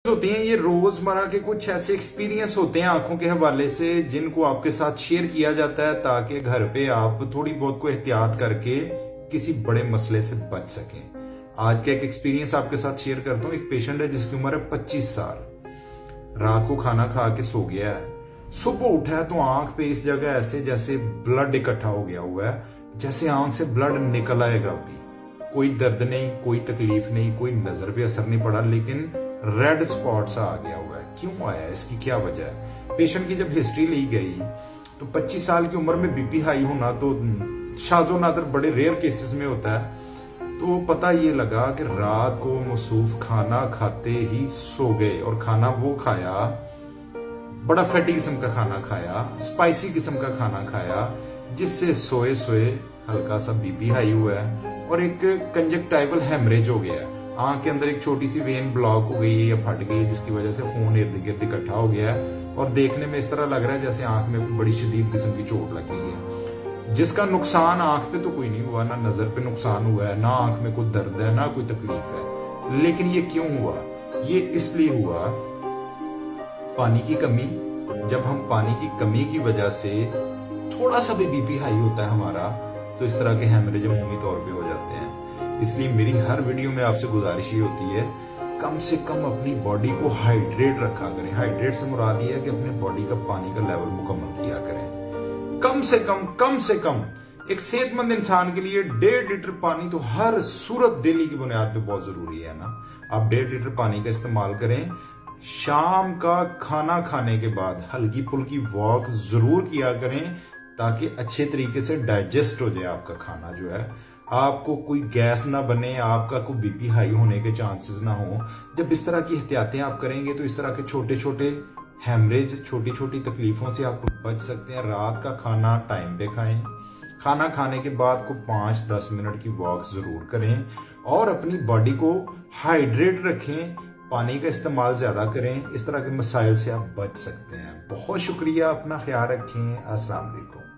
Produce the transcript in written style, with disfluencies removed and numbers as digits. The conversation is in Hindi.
होती हैं ये रोजमर्रा के कुछ ऐसे एक्सपीरियंस होते हैं आंखों के हवाले से जिनको आपके साथ शेयर किया जाता है ताकि घर पे आप थोड़ी बहुत को एहतियात करके किसी बड़े मसले से बच सकें। आज का एक एक्सपीरियंस आपके साथ शेयर करता हूँ। एक पेशेंट है जिसकी उम्र है 25 साल। रात को खाना खा के सो गया है, सुबह उठा है तो आंख पे इस जगह ऐसे जैसे ब्लड इकट्ठा हो गया हुआ है, जैसे आंख से ब्लड निकल आएगा। अभी कोई दर्द नहीं, कोई तकलीफ नहीं, कोई नजर पे असर नहीं पड़ा, लेकिन रेड स्पॉट सा आ गया हुआ है। क्यों आया, इसकी क्या वजह है? पेशेंट की जब हिस्ट्री ली गई तो 25 साल की उम्र में बीपी हाई होना तो शाज़ो नादर बड़े रेयर केसेस में होता है। तो पता ये लगा कि रात को मसूफ खाना खाते ही सो गए और खाना वो खाया, बड़ा फैटी किस्म का खाना खाया, स्पाइसी किस्म का खाना खाया, जिससे सोए सोए हल्का सा बीपी हाई हुआ है और एक कंजक्टाइवल हेमरेज हो गया है। आंख के अंदर एक छोटी सी वेन ब्लॉक हो गई है या फट गई, जिसकी वजह से खून इर्द गिर्द इकट्ठा हो गया है और देखने में इस तरह लग रहा है जैसे आंख में कोई बड़ी शदीद किस्म की चोट लग गई है। जिसका नुकसान आंख पे तो कोई नहीं हुआ, ना नजर पे नुकसान हुआ है, ना आंख में कोई दर्द है, ना कोई तकलीफ है। लेकिन ये क्यों हुआ? ये इसलिए हुआ पानी की कमी। जब हम पानी की कमी की वजह से थोड़ा सा भी बीपी हाई होता है हमारा, तो इस तरह के हेमरेज अमूमी तौर पे हो जाते हैं। इसलिए मेरी हर वीडियो में आपसे गुजारिश ये होती है, कम से कम अपनी बॉडी को हाइड्रेट रखा करें। हाइड्रेट से मुराद ये है कि अपने बॉडी का पानी का लेवल मुकम्मल किया करें। कम से कम एक सेहतमंद इंसान के लिए 1.5 लीटर पानी तो हर सूरत डेली की बुनियाद पे बहुत जरूरी है ना। आप 1.5 लीटर पानी का इस्तेमाल करें। शाम का खाना खाने के बाद हल्की फुल्की वॉक जरूर किया करें ताकि अच्छे तरीके से डाइजेस्ट हो जाए आपका खाना जो है, आपको कोई गैस ना बने, आपका कोई बीपी हाई होने के चांसेस ना हो। जब इस तरह की एहतियातें आप करेंगे तो इस तरह के छोटे छोटे हेमरेज, छोटी छोटी तकलीफों से आप बच सकते हैं। रात का खाना टाइम पे खाएं। खाना खाने के बाद को 5-10 मिनट की वॉक जरूर करें और अपनी बॉडी को हाइड्रेट रखें। पानी का इस्तेमाल ज्यादा करें। इस तरह के मसाइल से आप बच सकते हैं। बहुत शुक्रिया, अपना ख्याल रखें। अस्सलाम वालेकुम।